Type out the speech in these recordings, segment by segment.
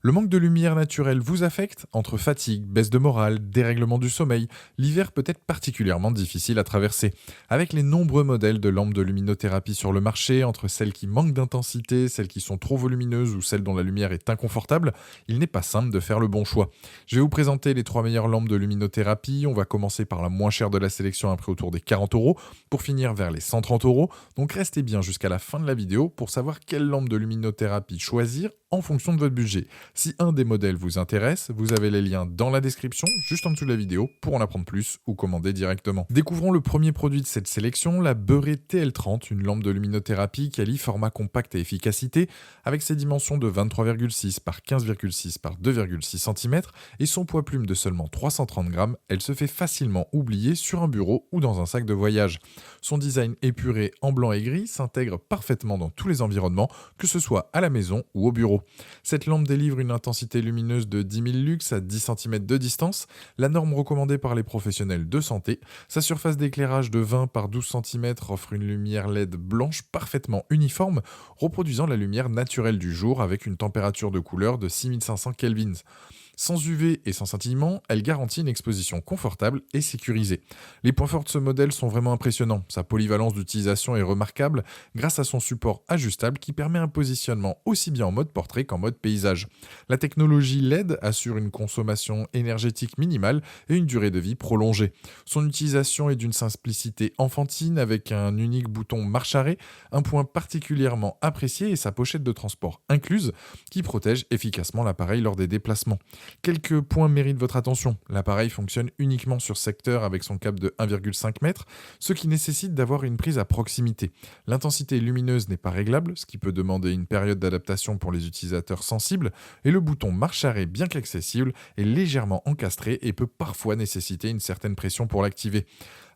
Le manque de lumière naturelle vous affecte? Entre fatigue, baisse de morale, dérèglement du sommeil, l'hiver peut être particulièrement difficile à traverser. Avec les nombreux modèles de lampes de luminothérapie sur le marché, entre celles qui manquent d'intensité, celles qui sont trop volumineuses ou celles dont la lumière est inconfortable, il n'est pas simple de faire le bon choix. Je vais vous présenter les trois meilleures lampes de luminothérapie. On va commencer par la moins chère de la sélection, un prix autour des 40 euros, pour finir vers les 130 euros. Donc restez bien jusqu'à la fin de la vidéo pour savoir quelle lampe de luminothérapie choisir en fonction de votre budget. Si un des modèles vous intéresse, vous avez les liens dans la description, juste en dessous de la vidéo, pour en apprendre plus ou commander directement. Découvrons le premier produit de cette sélection, la Beuret TL30, une lampe de luminothérapie qui allie format compact et efficacité, avec ses dimensions de 23,6 par 15,6 par 2,6 cm et son poids plume de seulement 330 grammes, elle se fait facilement oublier sur un bureau ou dans un sac de voyage. Son design épuré en blanc et gris s'intègre parfaitement dans tous les environnements, que ce soit à la maison ou au bureau. Cette lampe délivre une intensité lumineuse de 10 000 lux à 10 cm de distance, la norme recommandée par les professionnels de santé. Sa surface d'éclairage de 20 par 12 cm offre une lumière LED blanche parfaitement uniforme, reproduisant la lumière naturelle du jour avec une température de couleur de 6500 kelvins. Sans UV et sans scintillement, elle garantit une exposition confortable et sécurisée. Les points forts de ce modèle sont vraiment impressionnants. Sa polyvalence d'utilisation est remarquable grâce à son support ajustable qui permet un positionnement aussi bien en mode portrait qu'en mode paysage. La technologie LED assure une consommation énergétique minimale et une durée de vie prolongée. Son utilisation est d'une simplicité enfantine avec un unique bouton marche-arrêt, un point particulièrement apprécié est sa pochette de transport incluse qui protège efficacement l'appareil lors des déplacements. Quelques points méritent votre attention. L'appareil fonctionne uniquement sur secteur avec son câble de 1,5 m, ce qui nécessite d'avoir une prise à proximité. L'intensité lumineuse n'est pas réglable, ce qui peut demander une période d'adaptation pour les utilisateurs sensibles, et le bouton marche-arrêt, bien qu'accessible, est légèrement encastré et peut parfois nécessiter une certaine pression pour l'activer.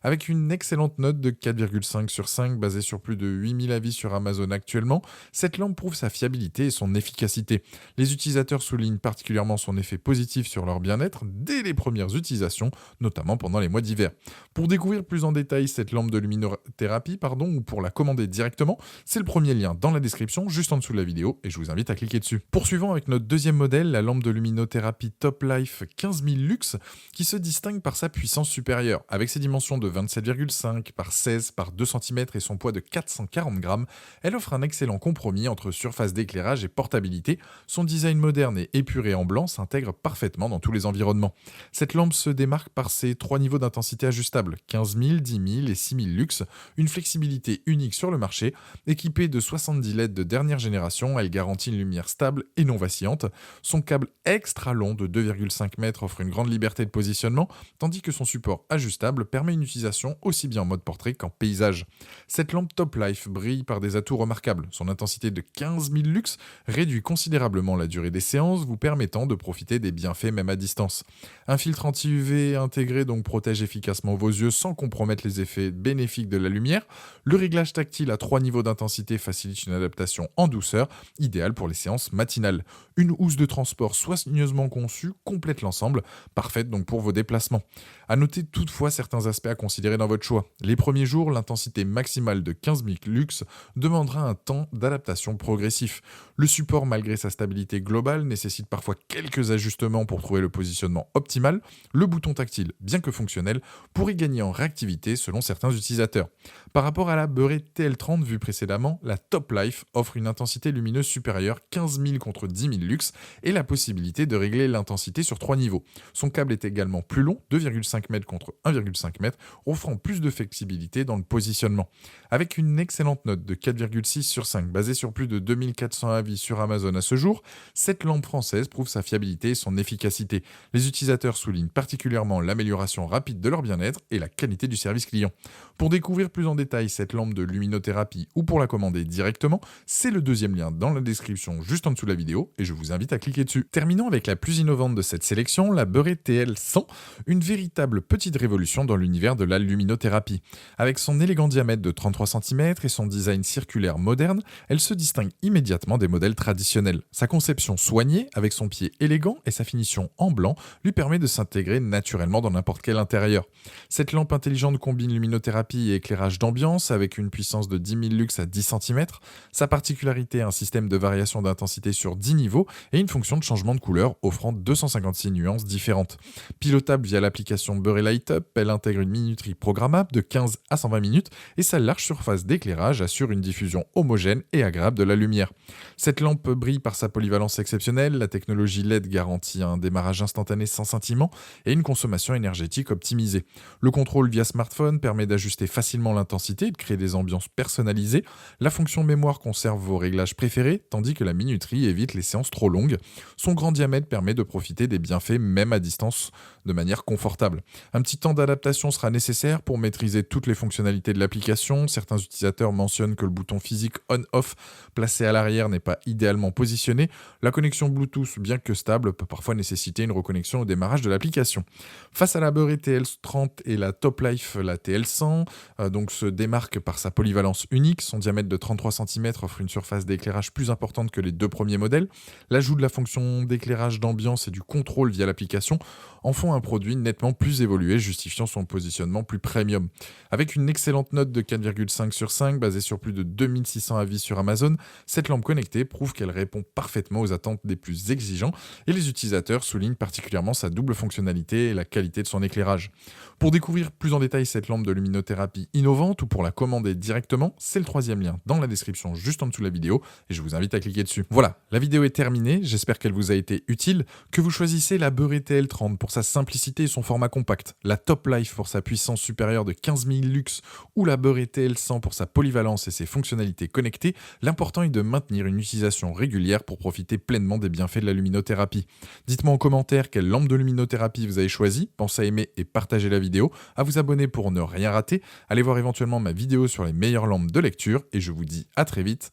Avec une excellente note de 4,5 sur 5 basée sur plus de 8000 avis sur Amazon actuellement, cette lampe prouve sa fiabilité et son efficacité. Les utilisateurs soulignent particulièrement son effet positif sur leur bien-être dès les premières utilisations, notamment pendant les mois d'hiver. Pour découvrir plus en détail cette lampe de luminothérapie, ou pour la commander directement, c'est le premier lien dans la description, juste en dessous de la vidéo, et je vous invite à cliquer dessus. Poursuivons avec notre deuxième modèle, la lampe de luminothérapie Top Life 15000 lux, qui se distingue par sa puissance supérieure. Avec ses dimensions de 27,5 par 16 par 2 cm et son poids de 440 grammes, elle offre un excellent compromis entre surface d'éclairage et portabilité. Son design moderne et épuré en blanc s'intègre parfaitement dans tous les environnements. Cette lampe se démarque par ses trois niveaux d'intensité ajustables, 15 000, 10 000 et 6 000 lux, une flexibilité unique sur le marché. Équipée de 70 LED de dernière génération, elle garantit une lumière stable et non vacillante. Son câble extra long de 2,5 m offre une grande liberté de positionnement, tandis que son support ajustable permet une utilisation aussi bien en mode portrait qu'en paysage. Cette lampe Top Life brille par des atouts remarquables. Son intensité de 15 000 lux réduit considérablement la durée des séances, vous permettant de profiter des bienfaits même à distance. Un filtre anti-UV intégré donc protège efficacement vos yeux sans compromettre les effets bénéfiques de la lumière. Le réglage tactile à 3 niveaux d'intensité facilite une adaptation en douceur, idéale pour les séances matinales. Une housse de transport soigneusement conçue complète l'ensemble, parfaite donc pour vos déplacements. A noter toutefois certains aspects à considérer dans votre choix. Les premiers jours, l'intensité maximale de 15 000 lux demandera un temps d'adaptation progressif. Le support, malgré sa stabilité globale, nécessite parfois quelques ajustements pour trouver le positionnement optimal. Le bouton tactile, bien que fonctionnel, pourrait gagner en réactivité selon certains utilisateurs. Par rapport à la Beuret TL30 vue précédemment, la Top Life offre une intensité lumineuse supérieure, 15 000 contre 10 000 lux, et la possibilité de régler l'intensité sur 3 niveaux. Son câble est également plus long, 2,5 m contre 1,5 m, offrant plus de flexibilité dans le positionnement. Avec une excellente note de 4,6 sur 5 basée sur plus de 2400 avis sur Amazon à ce jour, cette lampe française prouve sa fiabilité et son efficacité. Les utilisateurs soulignent particulièrement l'amélioration rapide de leur bien-être et la qualité du service client. Pour découvrir plus en détail cette lampe de luminothérapie ou pour la commander directement, c'est le deuxième lien dans la description juste en dessous de la vidéo et je vous invite à cliquer dessus. Terminons avec la plus innovante de cette sélection, la Beuret TL100, une véritable petite révolution dans l'univers de de la luminothérapie. Avec son élégant diamètre de 33 cm et son design circulaire moderne, elle se distingue immédiatement des modèles traditionnels. Sa conception soignée, avec son pied élégant et sa finition en blanc, lui permet de s'intégrer naturellement dans n'importe quel intérieur. Cette lampe intelligente combine luminothérapie et éclairage d'ambiance avec une puissance de 10 000 lux à 10 cm. Sa particularité, un système de variation d'intensité sur 10 niveaux et une fonction de changement de couleur offrant 256 nuances différentes. Pilotable via l'application Beurre Light Up, elle intègre une minuterie programmable de 15 à 120 minutes et sa large surface d'éclairage assure une diffusion homogène et agréable de la lumière. Cette lampe brille par sa polyvalence exceptionnelle, la technologie LED garantit un démarrage instantané sans scintillement et une consommation énergétique optimisée. Le contrôle via smartphone permet d'ajuster facilement l'intensité et de créer des ambiances personnalisées. La fonction mémoire conserve vos réglages préférés, tandis que la minuterie évite les séances trop longues. Son grand diamètre permet de profiter des bienfaits même à distance de manière confortable. Un petit temps d'adaptation sera nécessaire pour maîtriser toutes les fonctionnalités de l'application. Certains utilisateurs mentionnent que le bouton physique on-off placé à l'arrière n'est pas idéalement positionné. La connexion Bluetooth, bien que stable, peut parfois nécessiter une reconnexion au démarrage de l'application. Face à la Beurre TL30 et la Top Life, la TL100, donc se démarque par sa polyvalence unique. Son diamètre de 33 cm offre une surface d'éclairage plus importante que les deux premiers modèles. L'ajout de la fonction d'éclairage d'ambiance et du contrôle via l'application en font un produit nettement plus évolué, justifiant son positionnement plus premium. Avec une excellente note de 4,5 sur 5, basée sur plus de 2600 avis sur Amazon, cette lampe connectée prouve qu'elle répond parfaitement aux attentes des plus exigeants et les utilisateurs soulignent particulièrement sa double fonctionnalité et la qualité de son éclairage. Pour découvrir plus en détail cette lampe de luminothérapie innovante ou pour la commander directement, c'est le troisième lien dans la description juste en dessous de la vidéo et je vous invite à cliquer dessus. Voilà, la vidéo est terminée, j'espère qu'elle vous a été utile, que vous choisissez la Beurre TL30 pour sa simplicité et son format compact, la Top Life pour sa puissance supérieure de 15 000 lux ou la Beurre TL100 pour sa polyvalence et ses fonctionnalités connectées, l'important est de maintenir une utilisation régulière pour profiter pleinement des bienfaits de la luminothérapie. Dites-moi en commentaire quelle lampe de luminothérapie vous avez choisi, pensez à aimer et partager la vidéo, à vous abonner pour ne rien rater, allez voir éventuellement ma vidéo sur les meilleures lampes de lecture et je vous dis à très vite